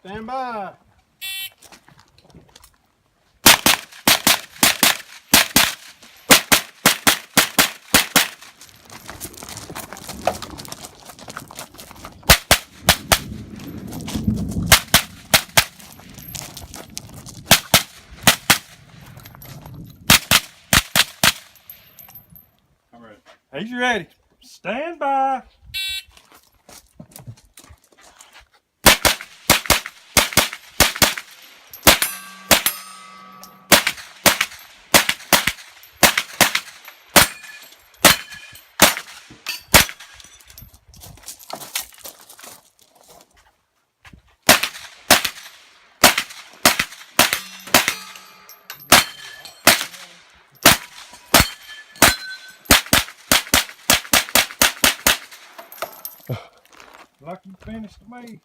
Stand by. I'm ready. He's ready. Stand by. Like you finished me.